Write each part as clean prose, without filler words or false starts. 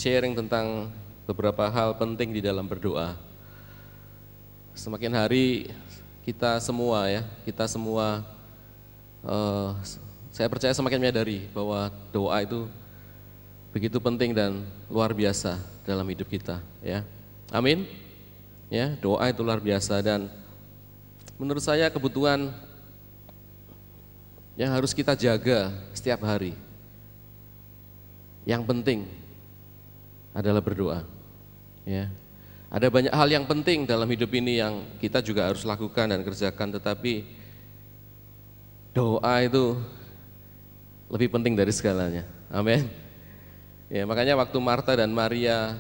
sharing tentang beberapa hal penting di dalam berdoa. Semakin hari kita semua saya percaya semakin menyadari bahwa doa itu begitu penting dan luar biasa dalam hidup kita, ya. Amin. Ya, doa itu luar biasa dan menurut saya kebutuhan yang harus kita jaga setiap hari. Yang penting adalah berdoa. Ya. Ada banyak hal yang penting dalam hidup ini yang kita juga harus lakukan dan kerjakan, tetapi doa itu lebih penting dari segalanya. Amin. Ya, makanya waktu Marta dan Maria,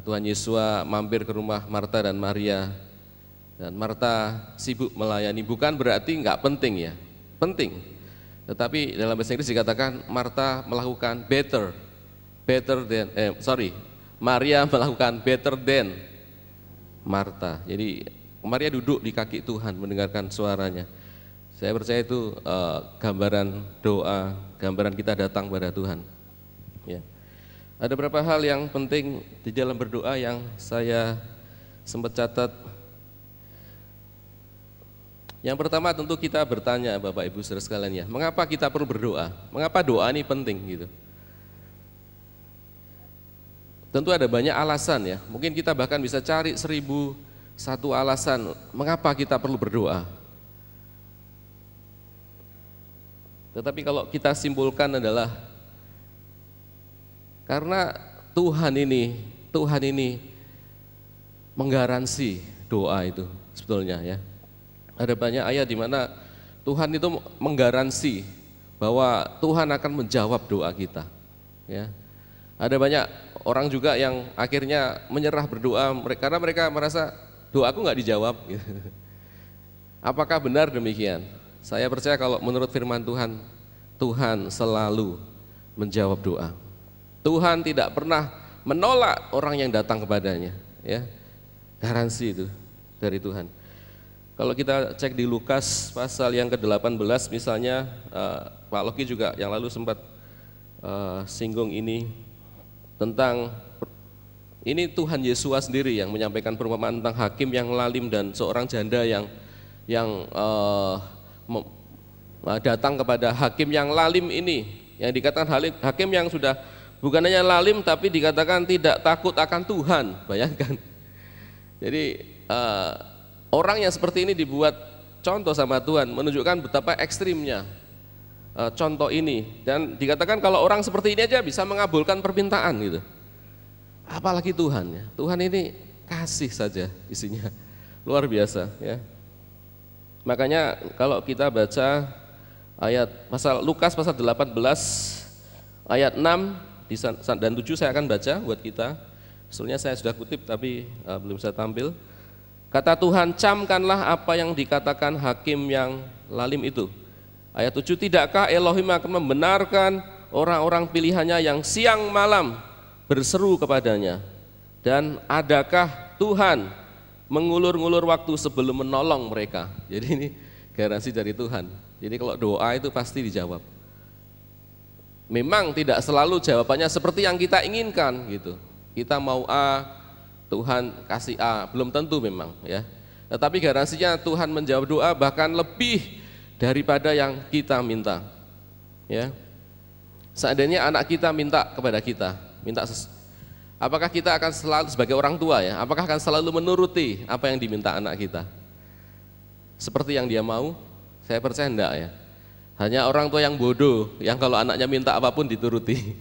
Tuhan Yesus mampir ke rumah Marta dan Maria, dan Marta sibuk melayani, bukan berarti nggak penting, ya, penting. Tetapi dalam bahasa Inggris dikatakan Marta melakukan Maria melakukan better than Marta. Jadi Maria duduk di kaki Tuhan mendengarkan suaranya. Saya percaya itu gambaran doa, gambaran kita datang pada Tuhan. Ya. Ada beberapa hal yang penting di dalam berdoa yang saya sempat catat. Yang pertama tentu kita bertanya, Bapak Ibu saudara sekalian, ya, mengapa kita perlu berdoa? Mengapa doa ini penting gitu? Tentu ada banyak alasan, ya. Mungkin kita bahkan bisa cari 1001 alasan mengapa kita perlu berdoa. Tetapi kalau kita simpulkan adalah karena Tuhan ini menggaransi doa itu sebetulnya, ya. Ada banyak ayat di mana Tuhan itu menggaransi bahwa Tuhan akan menjawab doa kita, ya. Ada banyak orang juga yang akhirnya menyerah berdoa karena mereka merasa doaku nggak dijawab. Apakah benar demikian? Saya percaya kalau menurut firman Tuhan, Tuhan selalu menjawab doa. Tuhan tidak pernah menolak orang yang datang kepadanya, ya. Garansi itu dari Tuhan. Kalau kita cek di Lukas pasal yang ke-18 misalnya, Pak Loki juga yang lalu sempat singgung ini tentang ini Tuhan Yesus sendiri yang menyampaikan perumpamaan tentang hakim yang lalim dan seorang janda yang datang kepada hakim yang lalim ini, yang dikatakan hakim yang sudah bukan hanya lalim tapi dikatakan tidak takut akan Tuhan. Bayangkan. Jadi orang yang seperti ini dibuat contoh sama Tuhan, menunjukkan betapa ekstrimnya contoh ini, dan dikatakan kalau orang seperti ini aja bisa mengabulkan permintaan gitu. Apalagi Tuhan, ya. Tuhan ini kasih saja isinya. Luar biasa, ya. Makanya kalau kita baca ayat Lukas pasal 18 ayat 6 dan 7 saya akan baca buat kita. Sebetulnya saya sudah kutip tapi belum saya tampil. Kata Tuhan, camkanlah apa yang dikatakan hakim yang lalim itu. Ayat 7, tidakkah Elohim akan membenarkan orang-orang pilihannya yang siang malam berseru kepadanya? Dan adakah Tuhan mengulur-ngulur waktu sebelum menolong mereka? Jadi ini garansi dari Tuhan. Jadi kalau doa itu pasti dijawab. Memang tidak selalu jawabannya seperti yang kita inginkan gitu. Kita mau A, Tuhan kasih A, belum tentu memang, ya. Tetapi garansinya Tuhan menjawab doa bahkan lebih daripada yang kita minta, ya. Seandainya anak kita minta kepada kita, apakah kita akan selalu sebagai orang tua, ya, apakah akan selalu menuruti apa yang diminta anak kita seperti yang dia mau? Saya percaya enggak, ya. Hanya orang tua yang bodoh yang kalau anaknya minta apapun dituruti.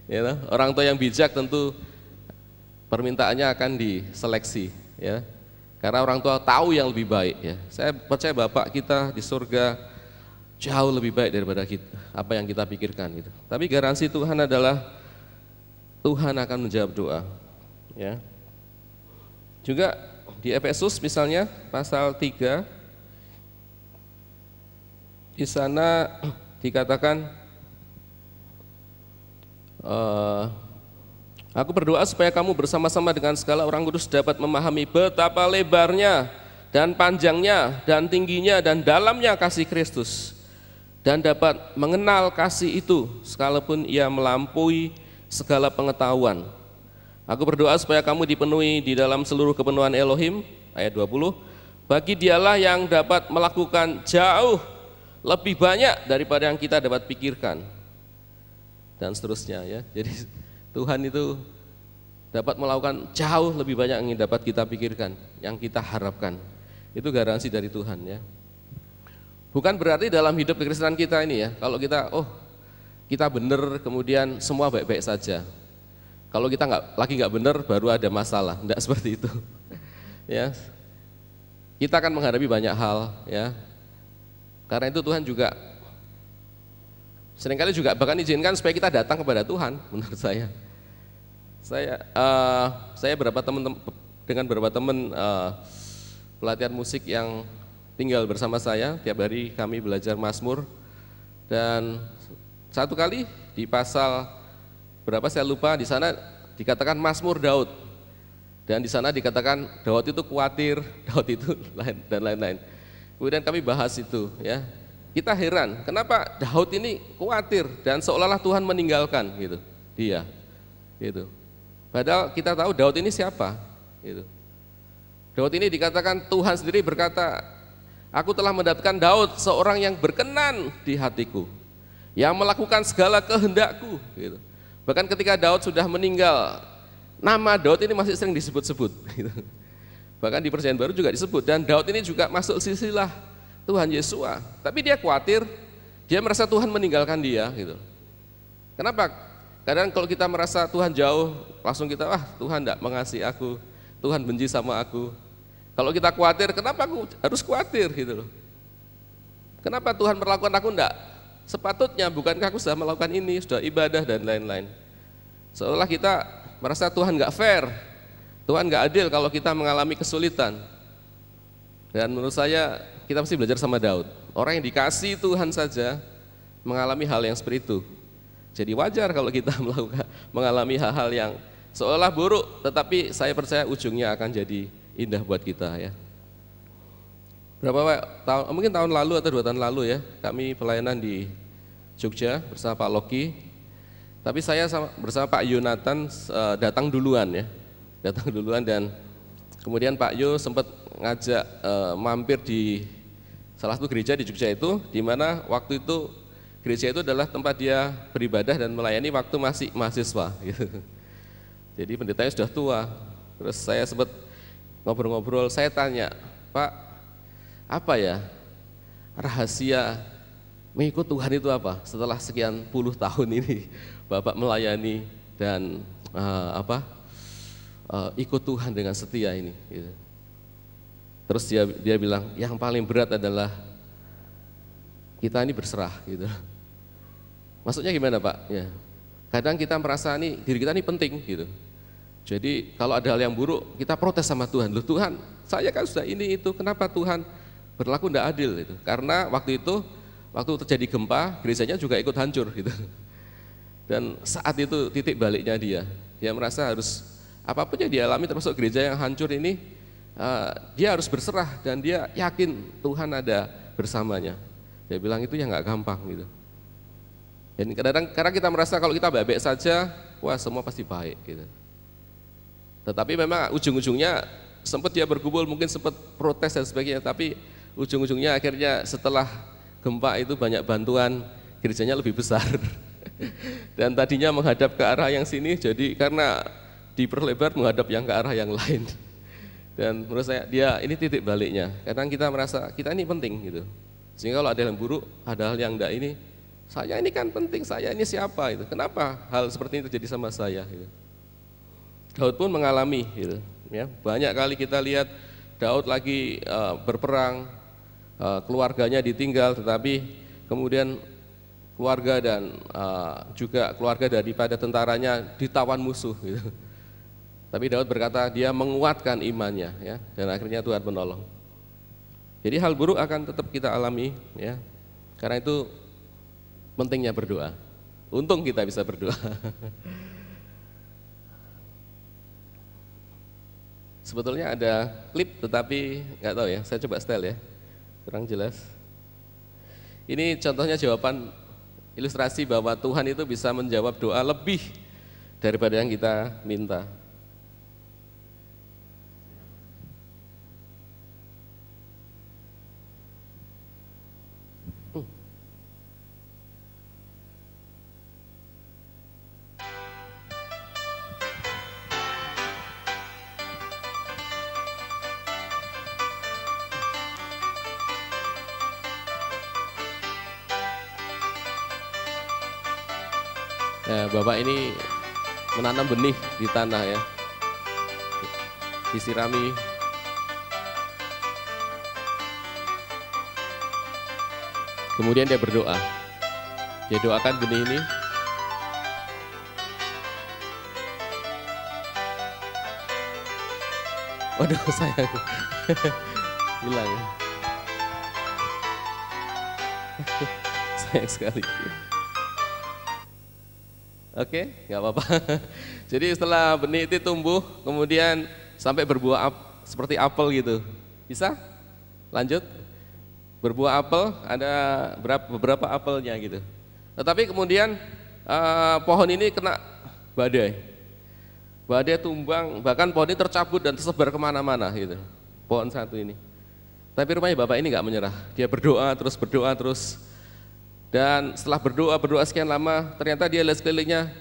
Ya, orang tua yang bijak tentu permintaannya akan diseleksi, ya. Karena orang tua tahu yang lebih baik, ya. Saya percaya Bapak kita di surga jauh lebih baik daripada kita, apa yang kita pikirkan gitu. Tapi garansi Tuhan adalah Tuhan akan menjawab doa, ya. Juga di Efesus misalnya pasal 3 di sana dikatakan aku berdoa supaya kamu bersama-sama dengan segala orang kudus dapat memahami betapa lebarnya dan panjangnya dan tingginya dan dalamnya kasih Kristus, dan dapat mengenal kasih itu sekalipun ia melampaui segala pengetahuan. Aku berdoa supaya kamu dipenuhi di dalam seluruh kepenuhan Elohim, ayat 20. Bagi dialah yang dapat melakukan jauh lebih banyak daripada yang kita dapat pikirkan. Dan seterusnya ya. Jadi Tuhan itu dapat melakukan jauh lebih banyak yang dapat kita pikirkan, yang kita harapkan. Itu garansi dari Tuhan ya. Bukan berarti dalam hidup kekristenan kita ini ya, kalau kita benar kemudian semua baik-baik saja. Kalau kita nggak benar baru ada masalah, enggak seperti itu. Ya, kita akan menghadapi banyak hal, ya. Karena itu Tuhan juga seringkali juga bahkan izinkan supaya kita datang kepada Tuhan. Menurut saya dengan beberapa teman pelatihan musik yang tinggal bersama saya, tiap hari kami belajar Mazmur, dan satu kali di pasal berapa saya lupa, di sana dikatakan Mazmur Daud, dan di sana dikatakan Daud itu khawatir, Daud itu dan lain-lain. Kemudian kami bahas itu ya, kita heran kenapa Daud ini khawatir dan seolah-olah Tuhan meninggalkan gitu dia gitu. Padahal kita tahu Daud ini siapa gitu. Daud ini dikatakan Tuhan sendiri berkata, aku telah mendapatkan Daud seorang yang berkenan di hatiku, yang melakukan segala kehendakku gitu. Bahkan ketika Daud sudah meninggal, nama Daud ini masih sering disebut-sebut gitu. Bahkan di Perjanjian Baru juga disebut, dan Daud ini juga masuk silsilah Tuhan Yesua. Tapi dia khawatir, dia merasa Tuhan meninggalkan dia gitu. Kenapa? Kadang kalau kita merasa Tuhan jauh, langsung kita, Tuhan tidak mengasihi aku, Tuhan benci sama aku. Kalau kita khawatir, kenapa aku harus khawatir gitu loh. Kenapa Tuhan perlakukan aku enggak sepatutnya, bukankah aku sudah melakukan ini, sudah ibadah dan lain-lain. Seolah kita merasa Tuhan enggak fair, Tuhan enggak adil kalau kita mengalami kesulitan. Dan menurut saya kita mesti belajar sama Daud. Orang yang dikasih Tuhan saja mengalami hal yang seperti itu. Jadi wajar kalau kita mengalami hal-hal yang seolah buruk, tetapi saya percaya ujungnya akan jadi indah buat kita ya. Mungkin tahun lalu atau 2 tahun lalu ya, kami pelayanan di Jogja bersama Pak Loki. Tapi saya bersama Pak Yonatan datang duluan ya, dan kemudian Pak Yo sempat ngajak mampir di salah satu gereja di Jogja itu, di mana waktu itu gereja itu adalah tempat dia beribadah dan melayani waktu masih mahasiswa gitu. Jadi pendetanya sudah tua. Terus saya sempat ngobrol-ngobrol, saya tanya, Pak, apa ya rahasia mengikut Tuhan itu apa? Setelah sekian puluh tahun ini Bapak melayani dan ikut Tuhan dengan setia ini. Gitu. Terus dia bilang, yang paling berat adalah kita ini berserah. Gitu. Maksudnya gimana Pak? Ya, kadang kita merasa diri kita ini penting gitu. Jadi kalau ada hal yang buruk kita protes sama Tuhan. Loh Tuhan, saya kan sudah ini itu, kenapa Tuhan berlaku tidak adil itu? Karena waktu terjadi gempa, gerejanya juga ikut hancur gitu. Dan saat itu titik baliknya dia merasa harus apapun yang dialami termasuk gereja yang hancur ini, dia harus berserah dan dia yakin Tuhan ada bersamanya. Dia bilang itu yang nggak gampang gitu. Dan kadang-kadang karena kita merasa kalau kita baik-baik saja, wah semua pasti baik gitu. Tetapi memang ujung-ujungnya sempat dia bergumul, mungkin sempat protes dan sebagainya, tapi ujung-ujungnya akhirnya setelah gempa itu banyak bantuan, gerejanya lebih besar. Dan tadinya menghadap ke arah yang sini, jadi karena diperlebar menghadap yang ke arah yang lain. Dan menurut saya ini titik baliknya. Kadang kita merasa kita ini penting gitu. Sehingga kalau ada yang buruk, ada hal yang enggak ini, saya ini kan penting, saya ini siapa itu? Kenapa hal seperti ini terjadi sama saya gitu. Daud pun mengalami gitu, ya. Banyak kali kita lihat Daud lagi berperang, keluarganya ditinggal, tetapi kemudian keluarga dan juga keluarga daripada tentaranya ditawan musuh gitu. Tapi Daud berkata dia menguatkan imannya ya, dan akhirnya Tuhan menolong. Jadi hal buruk akan tetap kita alami ya. Karena itu pentingnya berdoa. Untung kita bisa berdoa. Sebetulnya ada klip tetapi nggak tahu ya, saya coba setel ya, kurang jelas. Ini contohnya jawaban ilustrasi bahwa Tuhan itu bisa menjawab doa lebih daripada yang kita minta. Nah, Bapak ini menanam benih di tanah ya, disirami. Kemudian dia berdoa, dia doakan benih ini. Waduh, sayang, hilang. Sayang sekali. Oke, nggak apa-apa. Jadi setelah benih itu tumbuh, kemudian sampai berbuah seperti apel gitu. Bisa? Lanjut. Berbuah apel, ada beberapa apelnya gitu. Tetapi kemudian pohon ini kena badai. Badai tumbang, bahkan pohon ini tercabut dan tersebar kemana-mana gitu. Pohon satu ini. Tapi rupanya Bapak ini nggak menyerah. Dia berdoa terus. Dan setelah berdoa sekian lama, ternyata dia lihat sekelilingnya,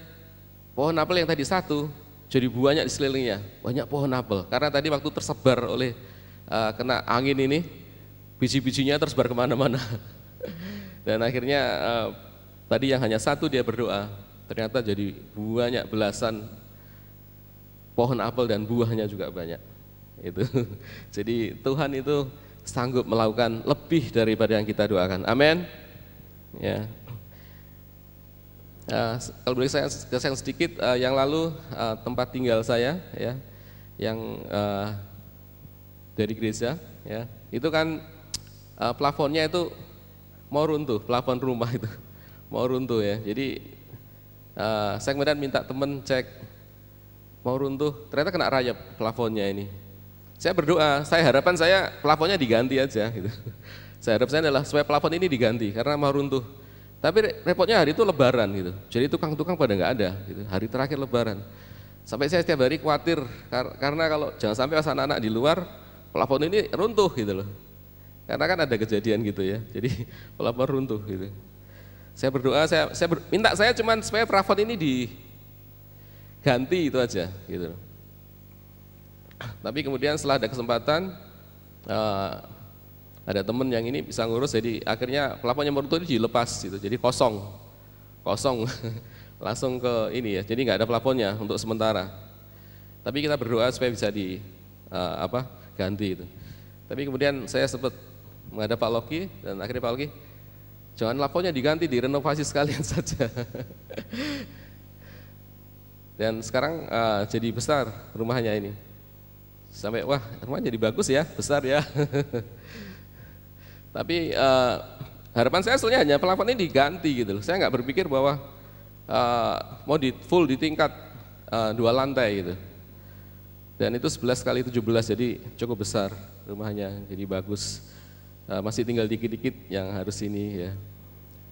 pohon apel yang tadi satu, jadi banyak di sekelilingnya, banyak pohon apel. Karena tadi waktu tersebar oleh kena angin ini, biji-bijinya tersebar kemana-mana. Dan akhirnya tadi yang hanya satu dia berdoa, ternyata jadi banyak belasan pohon apel dan buahnya juga banyak. Itu. Jadi Tuhan itu sanggup melakukan lebih daripada yang kita doakan. Amin. Ya, kalau boleh saya kesan sedikit, yang lalu tempat tinggal saya, ya, yang dari gereja, ya, itu kan plafonnya itu mau runtuh, plafon rumah itu mau runtuh ya. Jadi saya kemudian minta teman cek, mau runtuh, ternyata kena rayap plafonnya ini. Saya berdoa, harapan saya plafonnya diganti aja gitu. Saya harap saya adalah supaya plafon ini diganti karena mau runtuh. Tapi repotnya hari itu lebaran gitu. Jadi tukang-tukang pada nggak ada gitu. Hari terakhir lebaran. Sampai saya setiap hari khawatir karena kalau jangan sampai pas anak-anak di luar plafon ini runtuh gitu loh. Karena kan ada kejadian gitu ya. Jadi plafon runtuh gitu. Saya berdoa, minta saya cuman supaya plafon ini diganti itu aja gitu. Tapi kemudian setelah ada kesempatan ada temen yang ini bisa ngurus, jadi akhirnya plafonnya meruntuh ini dilepas gitu, jadi kosong langsung ke ini ya, jadi nggak ada plafonnya untuk sementara. Tapi kita berdoa supaya bisa ganti itu. Tapi kemudian saya sempat menghadap Pak Loki dan akhirnya Pak Loki, jangan plafonnya diganti, direnovasi sekalian saja. Dan sekarang jadi besar rumahnya ini, sampai wah rumahnya jadi bagus ya, besar ya. Tapi harapan saya sebenarnya hanya plafon ini diganti gitu loh. Saya nggak berpikir bahwa mau full di tingkat 2 lantai gitu. Dan itu 11 kali 17, jadi cukup besar rumahnya, jadi bagus. Masih tinggal dikit-dikit yang harus ini ya.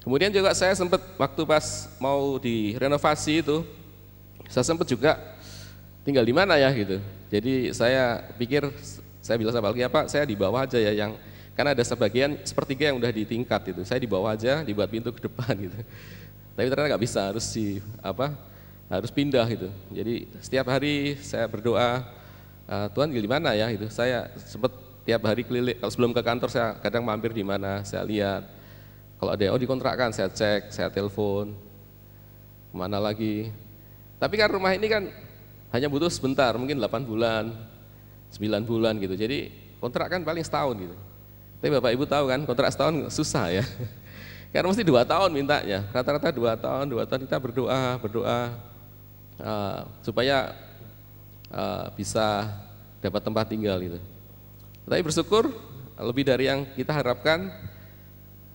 Kemudian juga saya sempat waktu pas mau direnovasi itu, saya sempat juga tinggal di mana ya gitu. Jadi saya pikir, saya bilang sama Alki, Pak, saya di bawah aja ya, yang karena ada sebagian sepertiga yang udah di tingkat itu, saya di bawah aja, dibuat pintu ke depan gitu. Tapi ternyata nggak bisa, harus pindah gitu. Jadi setiap hari saya berdoa, Tuhan di mana ya itu. Saya sempat tiap hari keliling, kalau sebelum ke kantor saya kadang mampir di mana, saya lihat. Kalau ada dikontrakkan, saya cek, saya telepon, kemana lagi. Tapi kan rumah ini kan hanya butuh sebentar, mungkin 8 bulan, 9 bulan gitu. Jadi kontrak kan paling setahun gitu. Tapi Bapak Ibu tahu kan kontrak setahun susah ya. Karena mesti 2 tahun mintanya, rata-rata 2 tahun kita berdoa supaya bisa dapat tempat tinggal gitu. Tapi bersyukur lebih dari yang kita harapkan,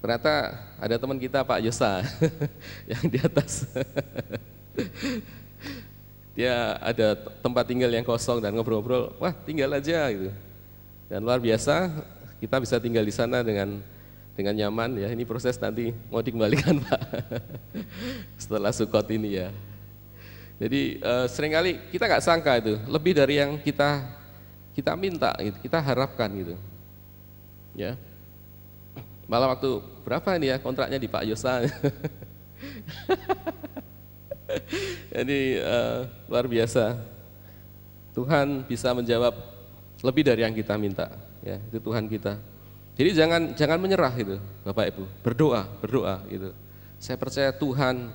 ternyata ada teman kita Pak Yosa yang di atas. Dia ada tempat tinggal yang kosong dan ngobrol-ngobrol, wah tinggal aja gitu. Dan luar biasa, kita bisa tinggal di sana dengan nyaman ya. Ini proses nanti mau dikembalikan Pak setelah Sukot ini ya. Jadi seringkali kita nggak sangka itu lebih dari yang kita minta, gitu, kita harapkan gitu. Ya, malah waktu berapa ini ya kontraknya di Pak Yosa. Jadi luar biasa. Tuhan bisa menjawab lebih dari yang kita minta. Ya, itu Tuhan kita. Jadi jangan menyerah itu, Bapak Ibu. Berdoa gitu. Saya percaya Tuhan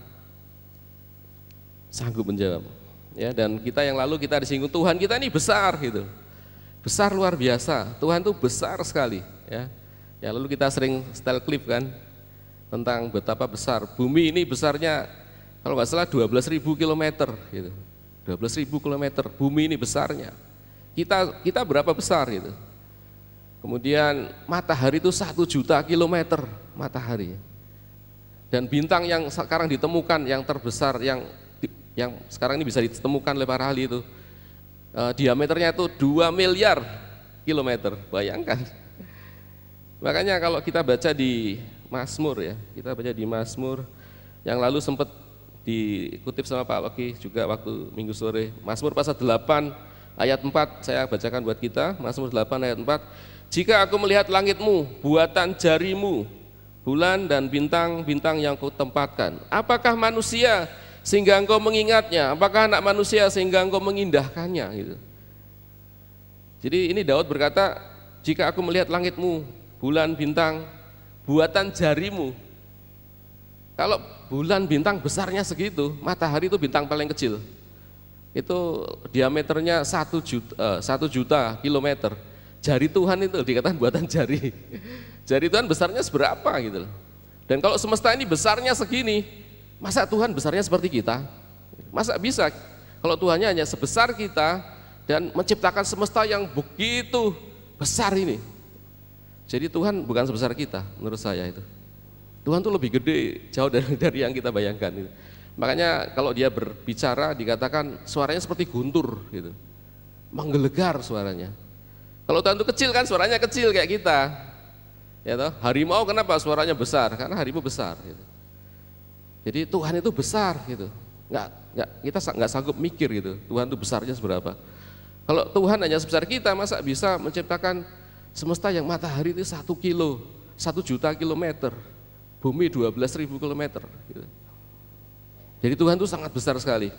sanggup menjawab. Ya, dan kita yang lalu kita disinggung Tuhan kita ini besar gitu. Besar luar biasa. Tuhan itu besar sekali, ya. Ya lalu kita sering style clip kan tentang betapa besar bumi ini, besarnya kalau nggak salah 12.000 kilometer gitu. 12.000 kilometer bumi ini besarnya. Kita berapa besar gitu. Kemudian matahari itu 1 juta kilometer matahari. Dan bintang yang sekarang ditemukan yang terbesar yang sekarang ini bisa ditemukan oleh para ahli itu diameternya itu 2 miliar kilometer, bayangkan. Makanya kalau kita baca di Mazmur ya, kita baca di Mazmur yang lalu sempat dikutip sama Pak Waki juga waktu Minggu sore, Mazmur pasal 8 ayat 4, saya bacakan buat kita, Mazmur 8 ayat 4. Jika aku melihat langitmu, buatan jarimu, bulan dan bintang-bintang yang kau tempatkan, apakah manusia sehingga engkau mengingatnya, apakah anak manusia sehingga engkau mengindahkannya gitu. Jadi ini Daud berkata, jika aku melihat langitmu, bulan, bintang, buatan jarimu. Kalau bulan bintang besarnya segitu, matahari itu bintang paling kecil. Itu diameternya 1 juta kilometer. Jari Tuhan itu dikatakan buatan jari. Jari Tuhan besarnya seberapa gitu. Dan kalau semesta ini besarnya segini, masa Tuhan besarnya seperti kita? Masa bisa? Kalau Tuhannya hanya sebesar kita dan menciptakan semesta yang begitu besar ini. Jadi Tuhan bukan sebesar kita menurut saya itu. Tuhan tuh lebih gede jauh dari yang kita bayangkan. Gitu. Makanya kalau dia berbicara dikatakan suaranya seperti guntur gitu. Menggelegar suaranya. Kalau Tuhan itu kecil kan suaranya kecil kayak kita. Ya toh, harimau kenapa suaranya besar? Karena harimau besar gitu. Jadi Tuhan itu besar gitu, kita nggak sanggup mikir gitu, Tuhan itu besarnya seberapa. Kalau Tuhan hanya sebesar kita, masa bisa menciptakan semesta yang matahari itu 1 juta kilometer, bumi 12.000 kilometer. Gitu. Jadi Tuhan itu sangat besar sekali.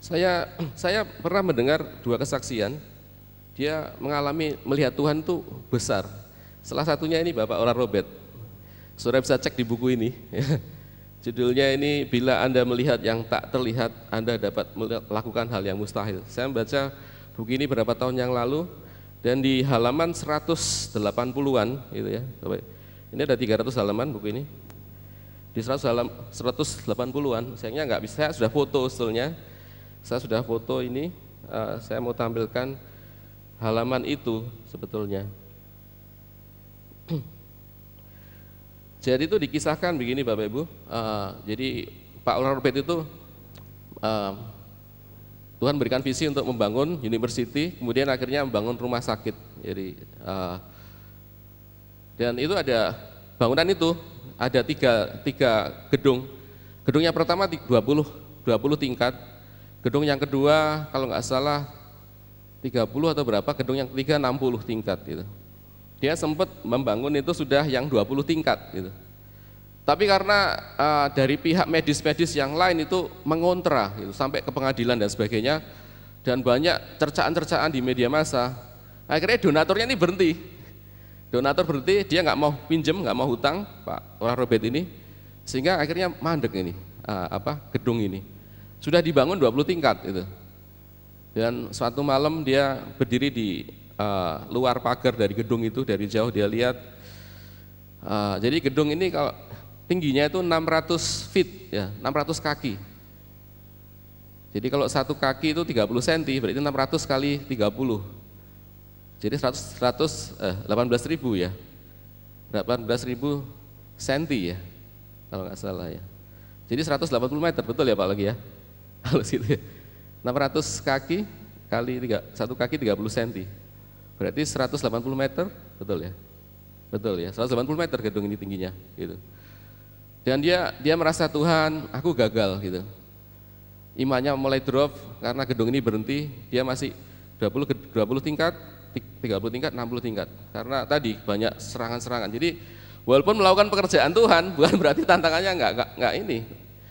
Saya pernah mendengar 2 kesaksian, dia melihat Tuhan itu besar. Salah satunya ini Bapak Oral Robert, saudara bisa cek di buku ini. Judulnya ini, bila Anda melihat yang tak terlihat, Anda dapat melakukan hal yang mustahil. Saya membaca buku ini beberapa tahun yang lalu, dan di halaman 180-an, gitu ya. Ini ada 300 halaman buku ini. Di 180-an, sayangnya nggak bisa, saya sudah foto sebetulnya. Saya sudah foto ini, saya mau tampilkan halaman itu sebetulnya. Jadi itu dikisahkan begini Bapak Ibu, jadi Pak Oral Robert itu Tuhan berikan visi untuk membangun university, kemudian akhirnya membangun rumah sakit. Jadi dan itu ada bangunan itu ada tiga gedung. Gedung yang pertama 20 tingkat, gedung yang kedua kalau nggak salah 30 atau berapa, gedung yang ketiga 60 tingkat gitu. Dia sempat membangun itu sudah yang 20 tingkat gitu. Tapi karena dari pihak medis-medis yang lain itu mengontra gitu, sampai ke pengadilan dan sebagainya, dan banyak cercaan-cercaan di media massa, akhirnya donaturnya ini berhenti. Donatur berhenti, dia nggak mau pinjem, nggak mau hutang Pak Oral Robert ini, sehingga akhirnya mandek ini gedung ini. Sudah dibangun 20 tingkat gitu. Dan suatu malam dia berdiri di luar pagar dari gedung itu, dari jauh dia lihat. Jadi gedung ini kalau tingginya itu 600 feet ya, 600 kaki. Jadi kalau 1 kaki itu 30 cm, berarti 600 kali 30. Jadi 18.000 ya. 18.000 cm ya. Kalau nggak salah ya. Jadi 180 meter, betul ya Pak lagi ya? Kalau situ ya. 600 kaki kali 1 kaki 30 cm. Berarti 180 meter, betul ya? Betul ya, 180 meter gedung ini tingginya gitu. Dan dia merasa Tuhan, aku gagal gitu. imannya mulai drop karena gedung ini berhenti, dia masih 20 tingkat, 30 tingkat, 60 tingkat. Karena tadi banyak serangan-serangan. Jadi walaupun melakukan pekerjaan Tuhan, bukan berarti tantangannya enggak ini.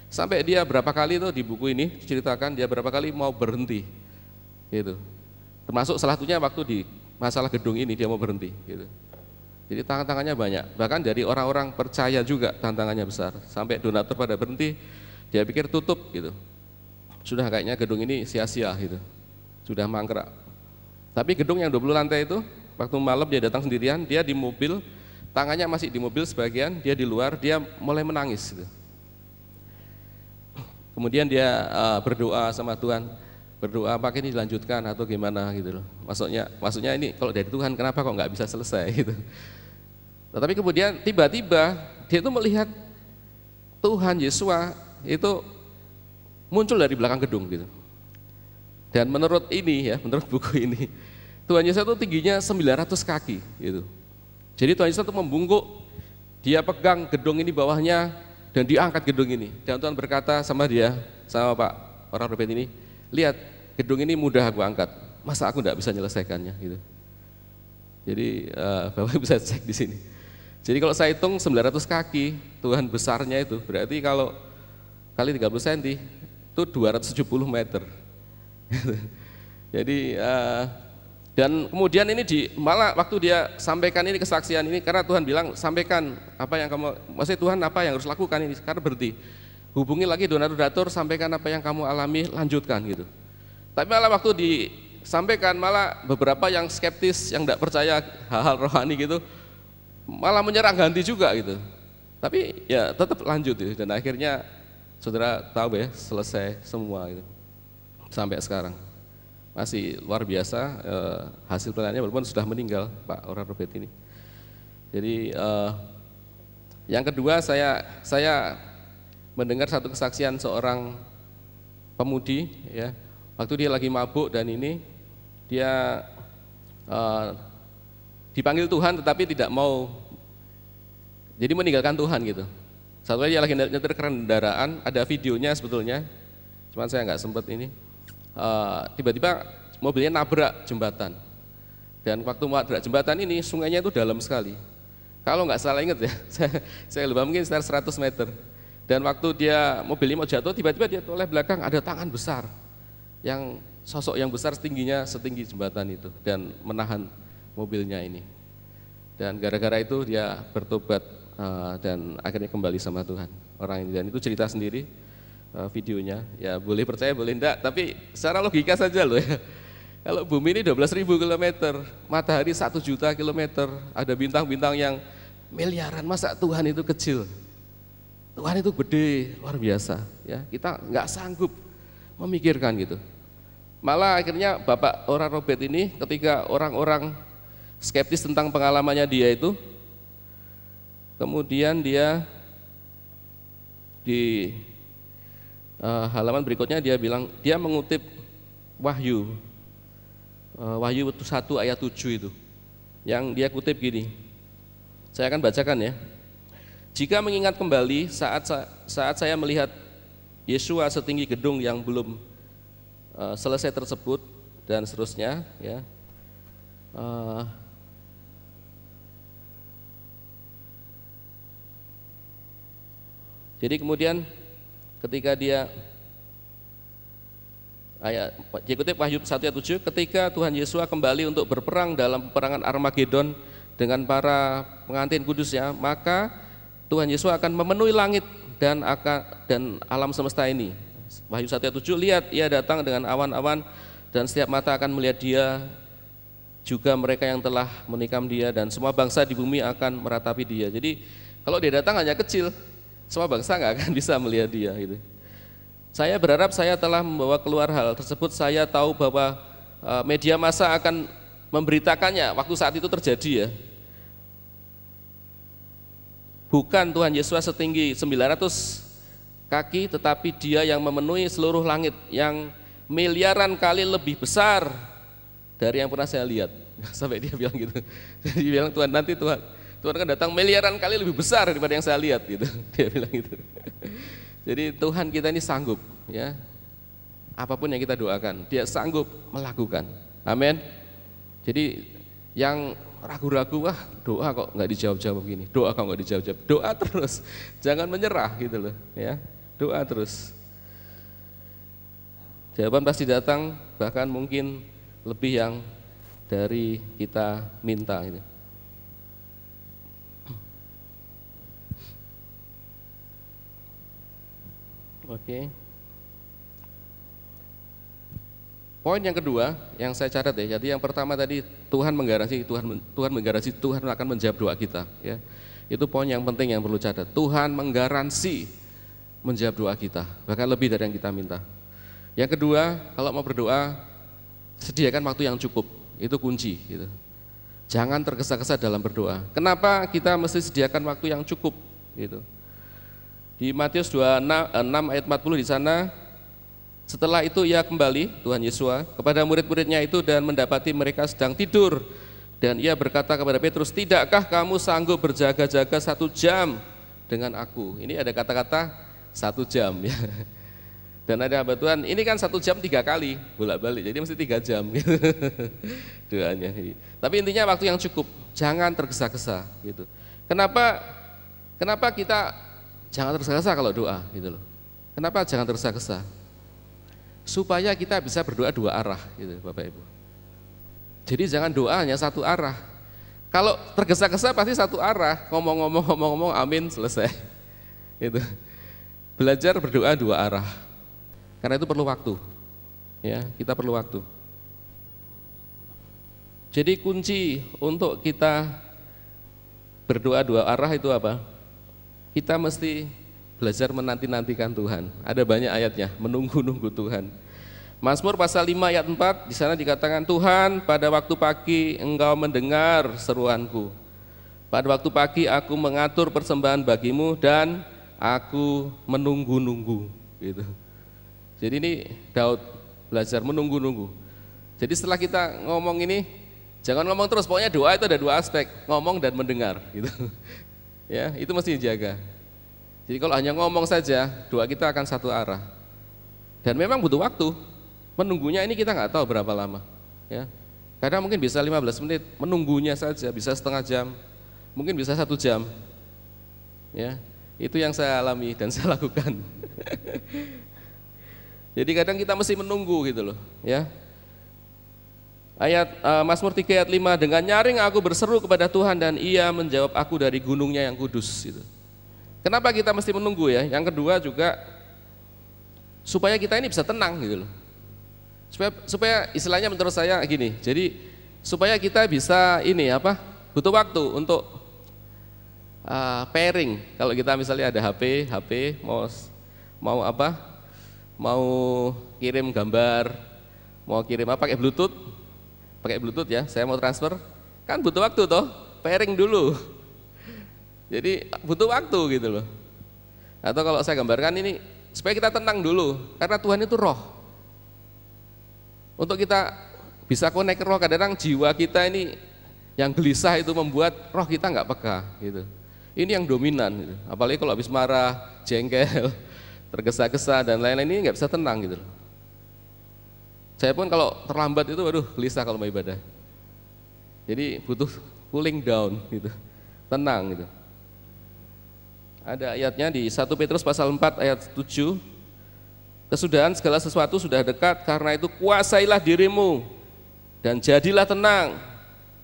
Sampai dia berapa kali itu di buku ini diceritakan dia berapa kali mau berhenti. Gitu. Termasuk salah satunya waktu di masalah gedung ini dia mau berhenti gitu. Jadi tantangannya banyak. Bahkan dari orang-orang percaya juga tantangannya besar. Sampai donatur pada berhenti, dia pikir tutup gitu. Sudah kayaknya gedung ini sia-sia gitu. Sudah mangkrak. Tapi gedung yang 20 lantai itu waktu malam dia datang sendirian, dia di mobil, tangannya masih di mobil sebagian, dia di luar, dia mulai menangis gitu. Kemudian dia berdoa sama Tuhan, berdoa apakah ini dilanjutkan atau gimana gitu loh. Maksudnya ini kalau dari Tuhan kenapa kok nggak bisa selesai gitu. Tetapi kemudian tiba-tiba dia itu melihat Tuhan Yesus itu muncul dari belakang gedung gitu. Dan menurut ini ya, menurut buku ini, Tuhan Yesus itu tingginya 900 kaki gitu. Jadi Tuhan Yesus itu membungkuk, dia pegang gedung ini bawahnya dan diangkat gedung ini. Dan Tuhan berkata sama dia, sama Pak orang Robert ini, lihat gedung ini mudah aku angkat, masa aku enggak bisa menyelesaikannya gitu. Jadi Bapak bisa cek di sini. Jadi kalau saya hitung 900 kaki, Tuhan besarnya itu berarti kalau kali 30 cm itu 270 meter. Jadi dan kemudian ini malah waktu dia sampaikan ini kesaksian ini karena Tuhan bilang sampaikan apa yang kamu, maksudnya Tuhan apa yang harus lakukan ini, karena berhenti. Hubungi lagi donatur, sampaikan apa yang kamu alami, lanjutkan gitu. Tapi malah waktu disampaikan malah beberapa yang skeptis, yang tidak percaya hal-hal rohani gitu, malah menyerang ganti juga gitu. Tapi ya tetap lanjut gitu. Dan akhirnya saudara tahu ya selesai semua gitu. Sampai sekarang masih luar biasa hasil penelitiannya walaupun sudah meninggal Pak Oral Robert ini. Jadi yang kedua saya mendengar satu kesaksian seorang pemudi ya, waktu dia lagi mabuk dan ini dia dipanggil Tuhan tetapi tidak mau, jadi meninggalkan Tuhan gitu. Satu kali dia lagi nyetir kendaraan, ada videonya sebetulnya, cuman saya nggak sempat ini. Tiba-tiba mobilnya nabrak jembatan, dan waktu nabrak jembatan ini sungainya itu dalam sekali. Kalau nggak salah ingat ya, saya lupa, mungkin sekitar 100 meter. Dan waktu dia mobilnya mau jatuh, tiba-tiba dia toleh belakang ada tangan besar, yang sosok yang besar setinggi jembatan itu dan menahan mobilnya ini. Dan gara-gara itu dia bertobat dan akhirnya kembali sama Tuhan orang ini. Dan itu cerita sendiri. Videonya, ya boleh percaya boleh enggak, tapi secara logika saja loh ya. Kalau bumi ini 12.000 kilometer, matahari 1 juta kilometer, ada bintang-bintang yang miliaran, masa Tuhan itu kecil? Tuhan itu gede, luar biasa ya. Kita nggak sanggup memikirkan gitu. Malah akhirnya Bapak Oral Robert ini ketika orang-orang skeptis tentang pengalamannya dia itu, kemudian dia di halaman berikutnya dia bilang, dia mengutip Wahyu 1 ayat 7 itu, yang dia kutip gini, saya akan bacakan ya. Jika mengingat kembali saat saya melihat Yesus setinggi gedung yang belum selesai tersebut dan seterusnya ya. Jadi kemudian ketika dia kutip Wahyu 1 ayat 7, ketika Tuhan Yesus kembali untuk berperang dalam peperangan Armagedon dengan para pengantin kudusnya, maka Tuhan Yesus akan memenuhi langit dan alam semesta ini. Wahyu 1 ayat 7, lihat ia datang dengan awan-awan dan setiap mata akan melihat dia, juga mereka yang telah menikam dia, dan semua bangsa di bumi akan meratapi dia. Jadi kalau dia datang hanya kecil, semua bangsa nggak akan bisa melihat dia gitu. Saya berharap saya telah membawa keluar hal tersebut. Saya tahu bahwa media massa akan memberitakannya waktu saat itu terjadi ya. Bukan Tuhan Yesus setinggi 900 kaki, tetapi dia yang memenuhi seluruh langit, yang miliaran kali lebih besar dari yang pernah saya lihat. Sampai dia bilang gitu. Jadi dia bilang Tuhan akan datang miliaran kali lebih besar daripada yang saya lihat gitu. Dia bilang gitu. Jadi Tuhan kita ini sanggup ya. apapun yang kita doakan, dia sanggup melakukan. Amin. Jadi yang ragu-ragu, wah doa kok nggak dijawab-jawab gini, doa kok nggak dijawab-jawab, doa terus, jangan menyerah gitu loh, ya, doa terus. Jawaban pasti datang, bahkan mungkin lebih yang dari kita minta. Gitu. Oke. Poin yang kedua yang saya catat ya. Jadi yang pertama tadi Tuhan menggaransi, Tuhan akan menjawab doa kita. Ya, itu poin yang penting yang perlu catat. Tuhan menggaransi menjawab doa kita, bahkan lebih dari yang kita minta. Yang kedua, kalau mau berdoa, sediakan waktu yang cukup. Itu kunci. Gitu. Jangan tergesa-gesa dalam berdoa. Kenapa kita mesti sediakan waktu yang cukup? Gitu. Di Matius 26 ayat 40 di sana, setelah itu ia kembali, Tuhan Yesus, kepada murid-muridnya itu dan mendapati mereka sedang tidur. Dan ia berkata kepada Petrus, tidakkah kamu sanggup berjaga-jaga 1 jam dengan aku? Ini ada kata-kata 1 jam ya. Dan ada hamba Tuhan, ini kan 1 jam 3 kali bolak-balik, jadi mesti 3 jam gitu. Doanya. Tapi intinya waktu yang cukup, jangan tergesa-gesa gitu. Kenapa kita jangan tergesa-gesa kalau doa gitu loh. Kenapa jangan tergesa-gesa? Supaya kita bisa berdoa 2 arah gitu Bapak Ibu. Jadi jangan doa hanya 1 arah. Kalau tergesa-gesa pasti 1 arah, ngomong-ngomong amin selesai. Itu. Belajar berdoa 2 arah. Karena itu perlu waktu. Ya, kita perlu waktu. Jadi kunci untuk kita berdoa 2 arah itu apa? Kita mesti belajar menanti-nantikan Tuhan. Ada banyak ayatnya, menunggu-nunggu Tuhan. Mazmur pasal 5 ayat 4 di sana dikatakan, Tuhan, pada waktu pagi Engkau mendengar seruanku. Pada waktu pagi aku mengatur persembahan bagimu dan aku menunggu-nunggu. Gitu. Jadi ini Daud belajar menunggu-nunggu. Jadi setelah kita ngomong ini, jangan ngomong terus. Pokoknya doa itu ada 2 aspek, ngomong dan mendengar. Gitu. Ya, itu mesti dijaga. Jadi kalau hanya ngomong saja, doa kita akan 1 arah. Dan memang butuh waktu. Menunggunya ini kita nggak tahu berapa lama. Ya, kadang mungkin bisa 15 menit, menunggunya saja bisa setengah jam, mungkin bisa 1 jam. Ya, itu yang saya alami dan saya lakukan. Jadi kadang kita mesti menunggu gitu loh. Ya. Ayat Mazmur 3 ayat 5, dengan nyaring aku berseru kepada Tuhan dan ia menjawab aku dari gunungnya yang kudus. Gitu. Kenapa kita mesti menunggu ya? Yang kedua juga supaya kita ini bisa tenang gitu loh. Supaya istilahnya menurut saya gini. Jadi supaya kita bisa ini apa? Butuh waktu untuk pairing. Kalau kita misalnya ada HP mau apa? Mau kirim gambar, mau kirim apa pakai Bluetooth ya. Saya mau transfer, kan butuh waktu toh, pairing dulu. Jadi butuh waktu gitu loh. Atau kalau saya gambarkan ini supaya kita tenang dulu, karena Tuhan itu roh. Untuk kita bisa connect roh, kadang-kadang jiwa kita ini yang gelisah itu membuat roh kita nggak peka gitu. Ini yang dominan gitu. Apalagi kalau habis marah, jengkel, tergesa-gesa dan lain-lain, ini nggak bisa tenang gitu. Saya pun kalau terlambat itu waduh gelisah kalau mau ibadah. Jadi butuh cooling down gitu. Tenang gitu. Ada ayatnya di 1 Petrus pasal 4 ayat 7. Kesudahan segala sesuatu sudah dekat, karena itu kuasailah dirimu dan jadilah tenang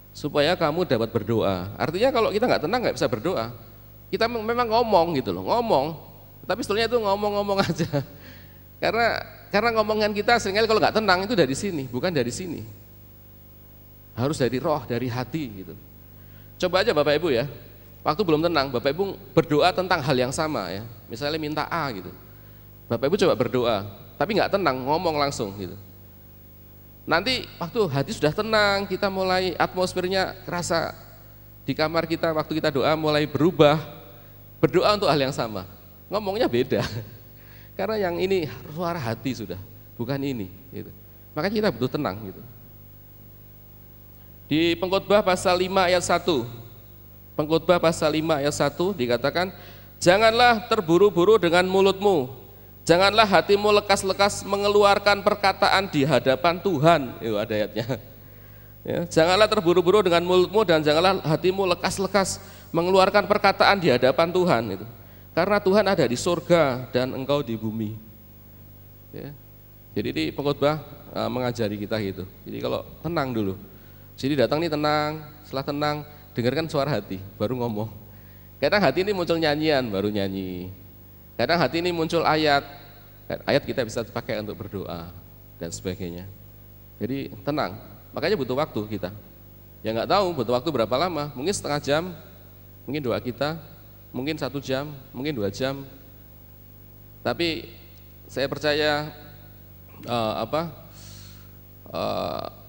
supaya kamu dapat berdoa. Artinya kalau kita nggak tenang nggak bisa berdoa. Kita memang ngomong gitu loh, ngomong. Tapi sebetulnya itu ngomong-ngomong aja. Karena ngomongan kita seringkali kalau nggak tenang itu dari sini, bukan dari sini. Harus dari roh, dari hati gitu. Coba aja Bapak Ibu ya, waktu belum tenang, Bapak Ibu berdoa tentang hal yang sama ya. Misalnya minta A gitu. Bapak Ibu coba berdoa, tapi nggak tenang, ngomong langsung gitu. Nanti waktu hati sudah tenang, kita mulai atmosfernya terasa di kamar kita, waktu kita doa mulai berubah, berdoa untuk hal yang sama. Ngomongnya beda, karena yang ini suara hati sudah, bukan ini. Gitu. Makanya kita butuh tenang. Gitu. Di Pengkhotbah pasal 5 ayat 1, Pengkhotbah pasal 5 ayat 1 dikatakan, janganlah terburu-buru dengan mulutmu, Janganlah hatimu lekas-lekas mengeluarkan perkataan di hadapan Tuhan. Itu ada ayatnya. Ya, janganlah terburu-buru dengan mulutmu dan janganlah hatimu lekas-lekas mengeluarkan perkataan di hadapan Tuhan. Itu. Karena Tuhan ada di surga dan engkau di bumi. Ya. Jadi ini pengkhotbah mengajari kita gitu. Jadi kalau tenang dulu. Jadi datang nih tenang, setelah tenang dengarkan suara hati, baru ngomong. Kadang hati ini muncul nyanyian, baru nyanyi. Kadang hati ini muncul ayat kita bisa pakai untuk berdoa dan sebagainya. Jadi tenang, makanya butuh waktu kita. Ya nggak tahu butuh waktu berapa lama, mungkin setengah jam, mungkin doa kita, mungkin 1 jam, mungkin 2 jam. Tapi saya percaya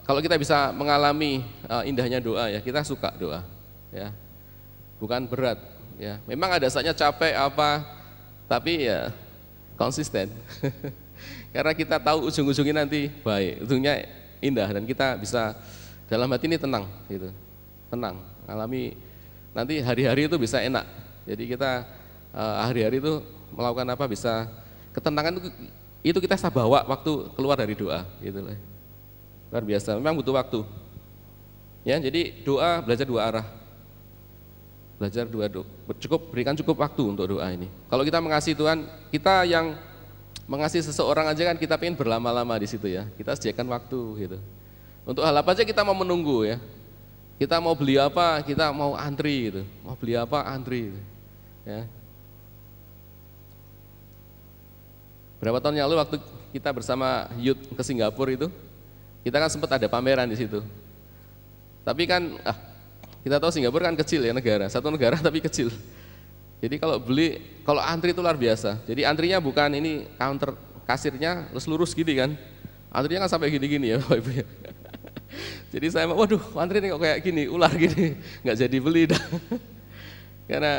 kalau kita bisa mengalami indahnya doa ya, kita suka doa, ya, bukan berat. Ya, memang ada saatnya capek tapi ya konsisten. Karena kita tahu ujung-ujungnya nanti baik, ujungnya indah dan kita bisa dalam hati ini tenang gitu. Tenang, alami nanti hari-hari itu bisa enak. Jadi kita hari-hari itu melakukan apa bisa ketenangan itu kita bisa bawa waktu keluar dari doa gitu loh. Luar biasa, memang butuh waktu. Ya, jadi doa belajar 2 arah. Belajar berikan cukup waktu untuk doa ini. Kalau kita mengasihi Tuhan, kita yang mengasihi seseorang aja kan kita pengen berlama-lama di situ ya. Kita sediakan waktu gitu. Untuk hal apa aja kita mau menunggu ya. Kita mau beli apa, kita mau antri gitu. Mau beli apa, antri gitu. Ya. Berapa tahun yang lalu waktu kita bersama youth ke Singapura itu, kita kan sempat ada pameran di situ. Tapi kan kita tahu Singapura kan kecil ya negara, satu negara tapi kecil. Jadi kalau antri itu luar biasa. Jadi antrinya bukan ini counter kasirnya terus lurus gini kan. Antrinya kan sampai gini-gini ya Bapak Ibu ya. Jadi saya waduh antri ini kok kayak gini, ular gini, nggak jadi beli dah. Karena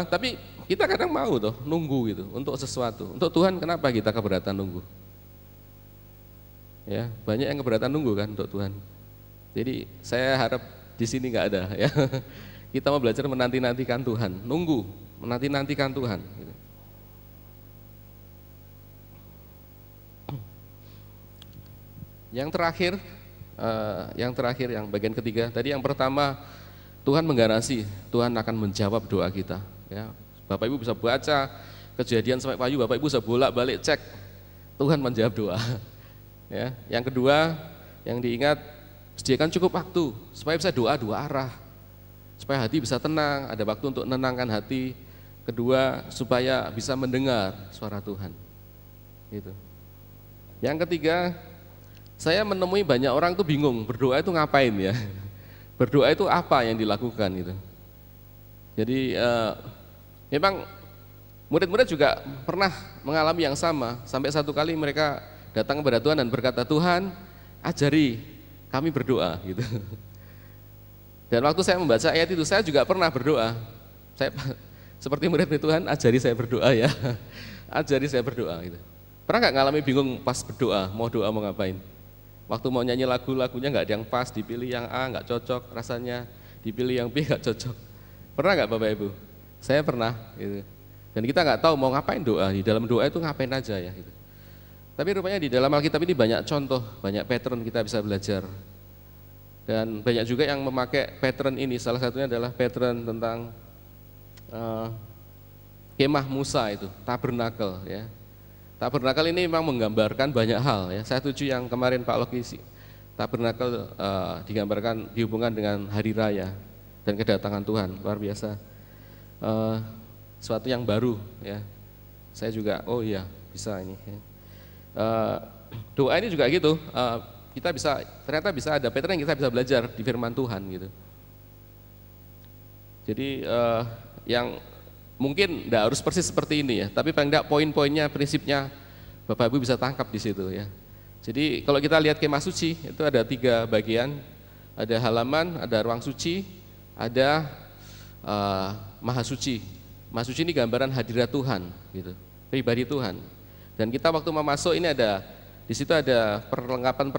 tapi kita kadang mau tuh nunggu gitu untuk sesuatu. Untuk Tuhan kenapa kita keberatan nunggu? Ya, banyak yang keberatan nunggu kan untuk Tuhan. Jadi saya harap di sini nggak ada ya. Kita mau belajar menanti-nantikan Tuhan, nunggu, menanti-nantikan Tuhan. Gitu. Yang terakhir, yang bagian ketiga. Tadi yang pertama Tuhan menggaransi, Tuhan akan menjawab doa kita. Ya, Bapak Ibu bisa baca Kejadian sampai Wahyu, Bapak Ibu bisa bolak-balik cek, Tuhan menjawab doa. Ya, yang kedua, yang diingat, sediakan cukup waktu supaya bisa doa 2 arah, supaya hati bisa tenang, ada waktu untuk menenangkan hati. Kedua, supaya bisa mendengar suara Tuhan. Gitu. Yang ketiga, saya menemui banyak orang tuh bingung berdoa itu ngapain ya? Berdoa itu apa yang dilakukan gitu. Jadi memang murid-murid juga pernah mengalami yang sama. Sampai satu kali mereka datang kepada Tuhan dan berkata, Tuhan ajari kami berdoa gitu. Dan waktu saya membaca ayat itu saya juga pernah berdoa. Saya seperti murid Tuhan, ajari saya berdoa ya. Ajari saya berdoa gitu. Pernah nggak ngalami bingung pas berdoa, mau doa mau ngapain? Waktu mau nyanyi lagunya nggak ada yang pas, dipilih yang A nggak cocok rasanya, dipilih yang B nggak cocok. Pernah nggak Bapak Ibu? Saya pernah gitu. Dan kita nggak tahu mau ngapain doa, di dalam doa itu ngapain aja ya gitu. Tapi rupanya di dalam Alkitab ini banyak contoh, banyak pattern kita bisa belajar. Dan banyak juga yang memakai pattern ini, salah satunya adalah pattern tentang kemah Musa itu, tabernakel ya. Tabernakel ini memang menggambarkan banyak hal ya. Saya setuju yang kemarin Pak Loki, tabernakel digambarkan dihubungkan dengan hari raya dan kedatangan Tuhan, luar biasa. Sesuatu yang baru ya. Saya juga oh iya bisa ini ya. Doa ini juga gitu, kita ternyata bisa ada pattern yang kita bisa belajar di firman Tuhan gitu. Jadi yang mungkin tidak harus persis seperti ini ya, tapi paling tidak poin-poinnya, prinsipnya Bapak Ibu bisa tangkap di situ ya. Jadi kalau kita lihat kemah suci itu ada 3 bagian, ada halaman, ada ruang suci, ada maha suci. Maha suci ini gambaran hadirat Tuhan gitu, pribadi Tuhan. Dan kita waktu mau masuk ini di situ ada perlengkapan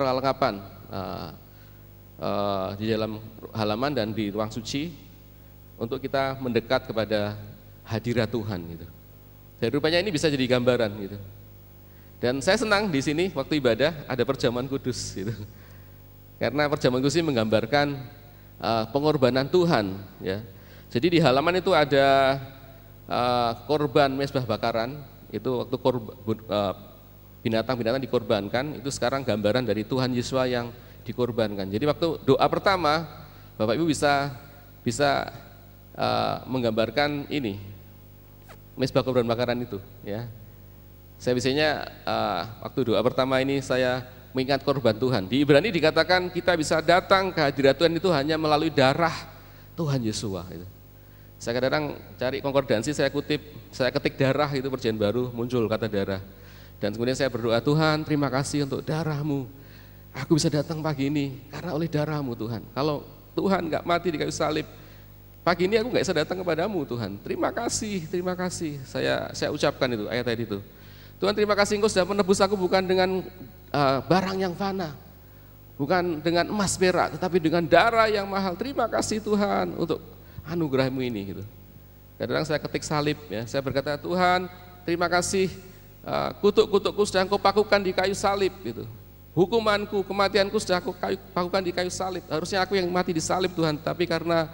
di dalam halaman dan di ruang suci untuk kita mendekat kepada hadirat Tuhan gitu. Dan rupanya ini bisa jadi gambaran gitu. Dan saya senang di sini waktu ibadah ada perjamuan kudus gitu. Karena perjamuan kudus ini menggambarkan pengorbanan Tuhan ya. Jadi di halaman itu ada korban mezbah bakaran, itu waktu binatang-binatang dikorbankan, itu sekarang gambaran dari Tuhan Yesus yang dikorbankan. Jadi waktu doa pertama Bapak Ibu bisa menggambarkan ini mezbah korban bakaran itu ya. Saya biasanya waktu doa pertama ini saya mengingat korban Tuhan. Di Ibrani dikatakan kita bisa datang ke hadirat Tuhan itu hanya melalui darah Tuhan Yesus. Gitu. Saya kadang-kadang cari konkordansi, saya ketik darah, itu Perjanjian Baru muncul kata darah. Dan kemudian saya berdoa, Tuhan terima kasih untuk darah-Mu. Aku bisa datang pagi ini karena oleh darah-Mu Tuhan. Kalau Tuhan nggak mati di kayu salib, pagi ini aku nggak bisa datang kepadamu Tuhan. Terima kasih. Saya ucapkan itu ayat tadi itu. Tuhan terima kasih Engkau sudah menebus aku bukan dengan barang yang fana, bukan dengan emas perak, tetapi dengan darah yang mahal. Terima kasih Tuhan untuk anugerah-Mu ini gitu. Kadang-kadang saya ketik salib ya, saya berkata Tuhan terima kasih kutuk-kutukku sudah Engkau pakukan di kayu salib gitu. Hukumanku, kematianku sudah Aku pakukan di kayu salib. Harusnya aku yang mati di salib Tuhan, tapi karena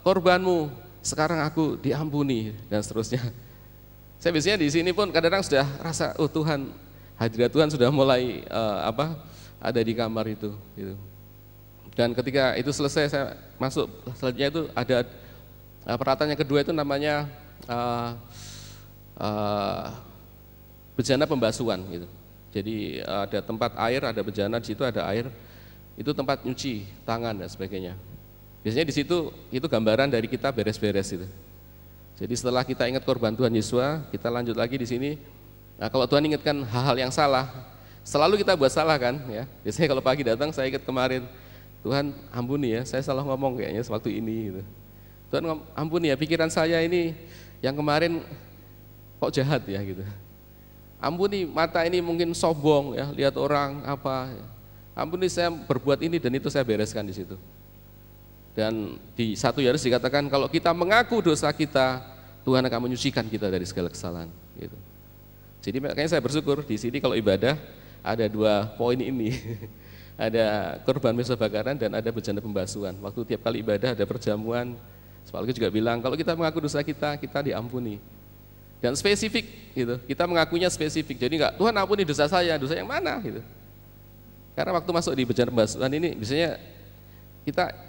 korban-Mu sekarang aku diampuni dan seterusnya. Saya biasanya di sini pun kadang-kadang sudah rasa, oh Tuhan, hadirat Tuhan sudah mulai ada di kamar itu. Gitu. Dan ketika itu selesai, saya masuk selanjutnya itu ada peralatan yang kedua itu namanya bejana pembasuhan. Gitu. Jadi ada tempat air, ada bejana, di situ ada air, itu tempat nyuci tangan dan sebagainya. Biasanya di situ itu gambaran dari kita beres-beres itu. Jadi setelah kita ingat korban Tuhan Yesus, kita lanjut lagi di sini. Nah, kalau Tuhan ingatkan hal-hal yang salah, selalu kita buat salah kan? Ya. Biasanya kalau pagi datang, saya ingat kemarin, Tuhan ampuni ya, saya salah ngomong kayaknya sewaktu ini. Gitu. Tuhan ampuni ya, pikiran saya ini yang kemarin kok jahat ya gitu. Ampuni mata ini mungkin sombong ya, lihat orang apa. Ampuni saya berbuat ini dan itu saya bereskan di situ. Dan di 1 Yohanes dikatakan kalau kita mengaku dosa kita, Tuhan akan menyucikan kita dari segala kesalahan. Gitu. Jadi makanya saya bersyukur di sini kalau ibadah ada 2 poin ini, ada korban mezbah bakaran dan ada bejana pembasuhan. Waktu tiap kali ibadah ada perjamuan, Pak juga bilang kalau kita mengaku dosa kita, kita diampuni. Dan spesifik, gitu. Kita mengakunya spesifik. Jadi enggak Tuhan ampuni dosa saya, dosa yang mana? Gitu. Karena waktu masuk di bejana pembasuhan ini, biasanya kita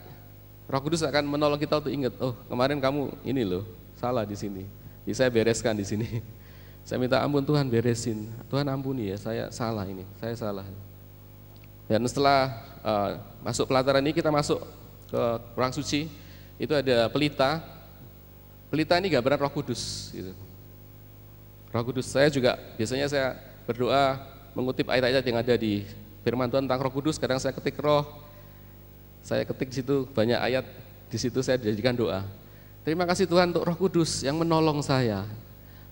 Roh Kudus akan menolong kita untuk ingat, oh kemarin kamu ini loh salah di sini, jadi saya bereskan di sini. Saya minta ampun Tuhan beresin, Tuhan ampuni ya saya salah ini, saya salah. Dan setelah masuk pelataran ini kita masuk ke ruang suci, itu ada pelita. Pelita ini gambaran Roh Kudus. Gitu. Roh Kudus saya juga biasanya saya berdoa mengutip ayat-ayat yang ada di Firman Tuhan tentang Roh Kudus. Kadang saya ketik roh. Saya ketik situ banyak ayat, di situ saya jadikan doa. Terima kasih Tuhan untuk Roh Kudus yang menolong saya.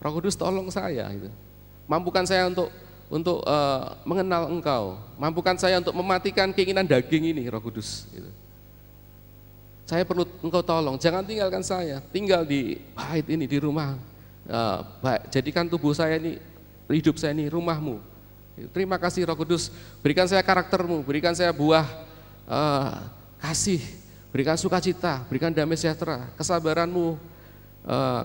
Roh Kudus tolong saya, gitu. Mampukan saya untuk mengenal Engkau. Mampukan saya untuk mematikan keinginan daging ini, Roh Kudus. Gitu. Saya perlu Engkau tolong. Jangan tinggalkan saya. Tinggal di bait ini, di rumah. Jadikan tubuh saya ini, hidup saya ini rumah-Mu. Terima kasih Roh Kudus. Berikan saya karakter-Mu. Berikan saya buah kasih, berikan sukacita, berikan damai sejahtera, kesabaran-Mu,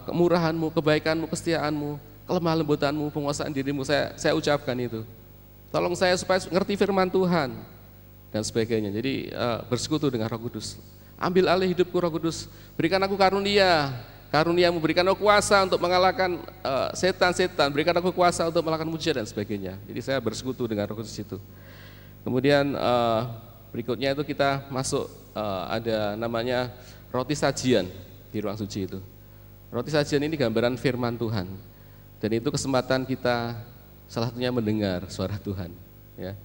kemurahan-Mu, kebaikan-Mu, kesetiaan-Mu, kelemah lembutan-Mu, penguasaan diri-Mu, saya ucapkan itu. Tolong saya supaya ngerti firman Tuhan dan sebagainya. Jadi bersekutu dengan Roh Kudus. Ambil alih hidupku Roh Kudus, berikan aku karunia-Mu, berikan aku kuasa untuk mengalahkan setan-setan, berikan aku kuasa untuk melakukan mujizat dan sebagainya. Jadi saya bersekutu dengan Roh Kudus itu. Kemudian berikutnya itu kita masuk ada namanya roti sajian di ruang suci itu. Roti sajian ini gambaran firman Tuhan. Dan itu kesempatan kita salah satunya mendengar suara Tuhan. Ya.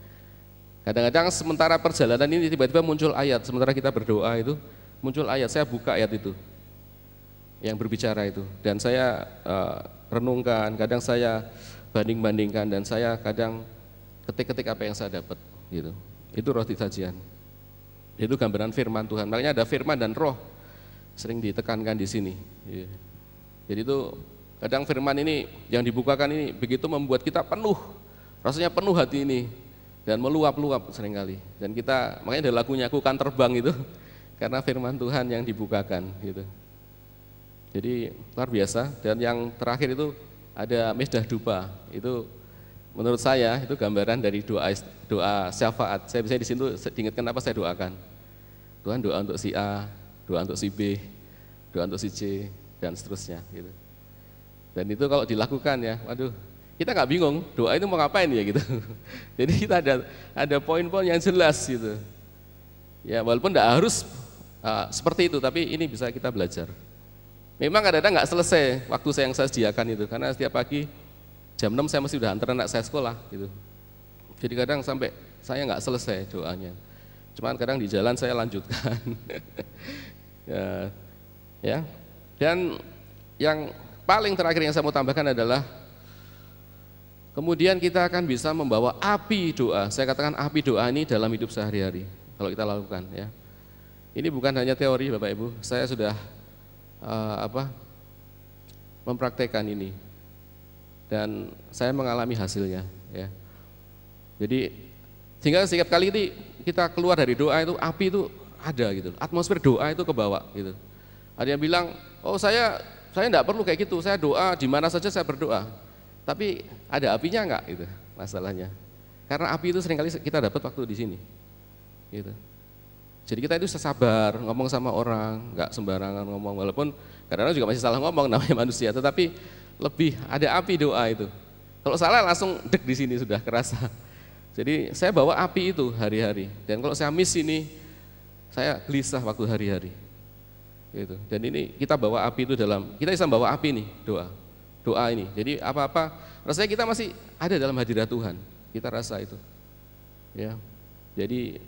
Kadang-kadang sementara perjalanan ini tiba-tiba muncul ayat, sementara kita berdoa itu muncul ayat, saya buka ayat itu yang berbicara itu. Dan saya renungkan, kadang saya banding-bandingkan dan saya kadang ketik-ketik apa yang saya dapat. Gitu. Itu roti sajian. Itu gambaran firman Tuhan. Makanya ada firman dan roh sering ditekankan di sini. Jadi itu Kadang firman ini yang dibukakan ini begitu membuat kita penuh, rasanya penuh hati ini dan meluap-luap seringkali. Dan kita makanya ada lagunya Aku Kan Terbang itu karena firman Tuhan yang dibukakan gitu. Jadi luar biasa. Dan yang terakhir itu ada Mesdah Dupa. Itu menurut saya itu gambaran dari doa syafaat. Saya bisa di situ diingatkan apa saya doakan. Tuhan doa untuk si A, doa untuk si B, doa untuk si C dan seterusnya gitu. Dan itu kalau dilakukan ya, waduh, kita nggak bingung doa itu mau ngapain ya gitu. Jadi kita ada poin-poin yang jelas gitu. Ya walaupun tidak harus seperti itu, tapi ini bisa kita belajar. Memang kadang-kadang nggak selesai waktu yang saya sediakan itu, karena setiap pagi jam 6 saya mesti udah antar anak saya sekolah gitu. Jadi kadang sampai saya nggak selesai doanya. Cuman kadang di jalan saya lanjutkan. ya. Dan yang paling terakhir yang saya mau tambahkan adalah kemudian kita akan bisa membawa api doa. Saya katakan api doa ini dalam hidup sehari-hari kalau kita lakukan ya. Ini bukan hanya teori Bapak Ibu, saya sudah mempraktekkan ini dan saya mengalami hasilnya ya. Jadi sehingga setiap kali ini kita keluar dari doa itu api itu ada gitu, atmosfer doa itu kebawa gitu. Ada yang bilang, oh saya enggak perlu kayak gitu, saya doa di mana saja saya berdoa. Tapi ada apinya enggak gitu masalahnya. Karena api itu seringkali kita dapat waktu di sini. Gitu. Jadi kita itu sabar ngomong sama orang, enggak sembarangan ngomong, walaupun kadang-kadang juga masih salah ngomong namanya manusia, tetapi lebih ada api doa itu. Kalau salah langsung dek di sini sudah kerasa. Jadi saya bawa api itu hari-hari. Dan kalau saya miss ini, saya gelisah waktu hari-hari. Gitu. Dan ini kita bawa api itu kita bisa bawa api nih doa ini. Jadi apa-apa rasanya kita masih ada dalam hadirat Tuhan. Kita rasa itu. Ya. Jadi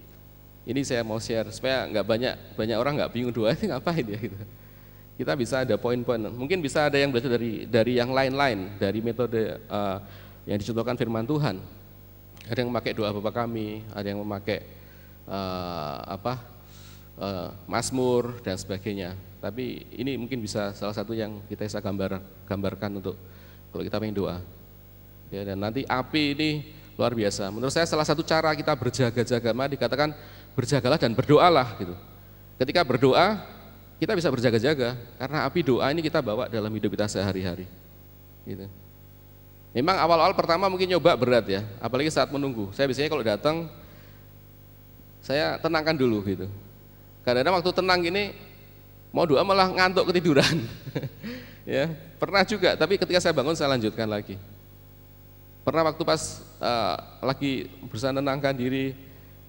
ini saya mau share supaya nggak banyak orang nggak bingung doa ini ngapain ya gitu. Kita bisa ada poin-poin. Mungkin bisa ada yang belajar dari yang lain-lain, dari metode yang dicontohkan firman Tuhan. Ada yang memakai doa Bapa Kami, ada yang memakai Mazmur dan sebagainya. Tapi ini mungkin bisa salah satu yang kita bisa gambarkan untuk kalau kita pengen doa. Ya, dan nanti api ini luar biasa. Menurut saya salah satu cara kita berjaga-jaga, dikatakan berjagalah dan berdoalah gitu. Ketika berdoa, kita bisa berjaga-jaga karena api doa ini kita bawa dalam hidup kita sehari-hari. Gitu. Memang awal-awal pertama mungkin nyoba berat ya, apalagi saat menunggu. Saya biasanya kalau datang, saya tenangkan dulu gitu. Kadang-kadang waktu tenang gini, mau doa malah ngantuk ketiduran. Ya, pernah juga, tapi ketika saya bangun saya lanjutkan lagi. Pernah waktu pas lagi berusaha menenangkan diri,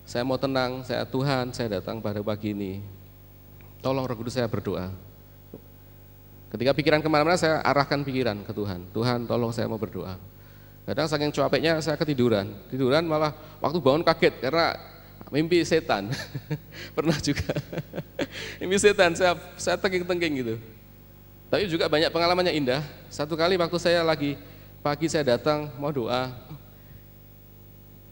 saya mau tenang, Tuhan saya datang pada pagi ini, tolong Roh Kudus saya berdoa. Ketika pikiran kemana-mana saya arahkan pikiran ke Tuhan, Tuhan tolong saya mau berdoa. Kadang saking capeknya saya ketiduran malah waktu bangun kaget karena mimpi setan. Pernah juga mimpi setan, saya tengking-tengking gitu. Tapi juga banyak pengalaman yang indah. Satu kali waktu saya lagi pagi saya datang mau doa,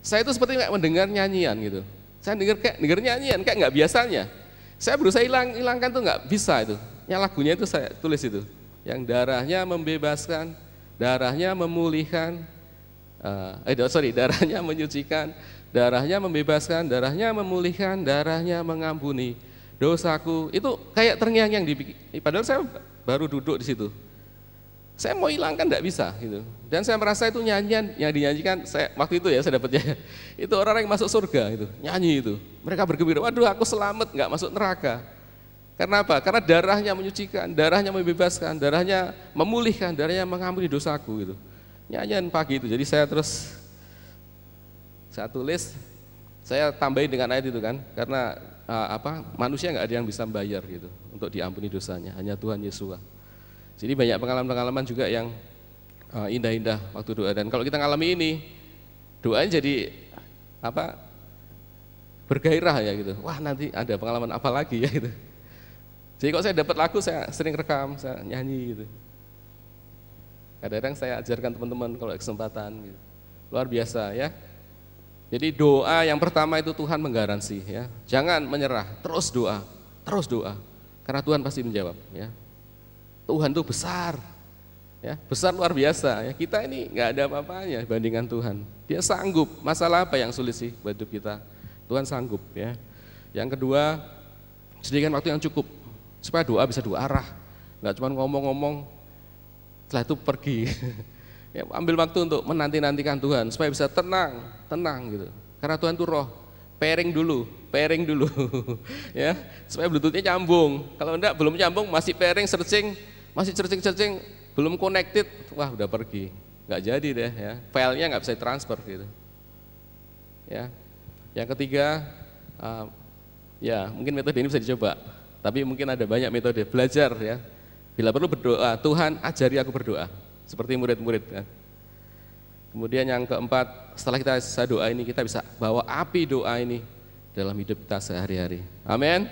saya itu seperti kayak mendengar nyanyian gitu. Saya dengar nyanyian kayak nggak biasanya. Saya berusaha hilangkan tuh nggak bisa itu. Yang lagunya itu saya tulis itu. Yang darahnya membebaskan, darahnya memulihkan, darahnya menyucikan, darahnya membebaskan, darahnya memulihkan, darahnya mengampuni dosaku. Itu kayak terngiang-ngiang padahal saya baru duduk di situ. Saya mau hilangkan enggak bisa gitu. Dan saya merasa itu nyanyian yang dinyanyikan waktu itu ya saya dapatnya. Itu orang yang masuk surga itu, nyanyi itu. Mereka bergembira, waduh aku selamat enggak masuk neraka. Karena apa? Karena darahnya menyucikan, darahnya membebaskan, darahnya memulihkan, darahnya mengampuni dosaku gitu. Nyanyian pagi itu. Jadi saya tulis, saya tambahin dengan ayat itu kan, karena manusia enggak ada yang bisa membayar gitu untuk diampuni dosanya, hanya Tuhan Yesus. Jadi banyak pengalaman-pengalaman juga yang indah-indah waktu doa. Dan kalau kita ngalami ini, doanya jadi bergairah ya gitu. Wah nanti ada pengalaman apa lagi ya gitu. Jadi kalau saya dapat lagu saya sering rekam, saya nyanyi gitu. Kadang-kadang saya ajarkan teman-teman kalau kesempatan gitu. Luar biasa ya. Jadi doa yang pertama itu Tuhan menggaransi ya. Jangan menyerah, terus doa. Karena Tuhan pasti menjawab ya. Tuhan itu besar. Ya, besar luar biasa. Ya, kita ini nggak ada apa-apanya bandingkan Tuhan. Dia sanggup. Masalah apa yang sulit sih buat hidup kita? Tuhan sanggup ya. Yang kedua, sediakan waktu yang cukup supaya doa bisa dua arah. Nggak cuma ngomong-ngomong, setelah itu pergi. Ya, ambil waktu untuk menanti-nantikan Tuhan supaya bisa tenang gitu. Karena Tuhan itu roh. Pairing dulu ya, supaya bluetoothnya nyambung. Kalau enggak belum nyambung, masih pairing searching, belum connected, wah udah pergi, nggak jadi deh ya, filenya nggak bisa transfer gitu. Ya, yang ketiga, ya mungkin metode ini bisa dicoba, tapi mungkin ada banyak metode belajar ya. Bila perlu berdoa, Tuhan ajari aku berdoa, seperti murid-murid kan. Kemudian yang keempat, setelah kita selesai doa ini, kita bisa bawa api doa ini dalam hidup kita sehari-hari. Amin.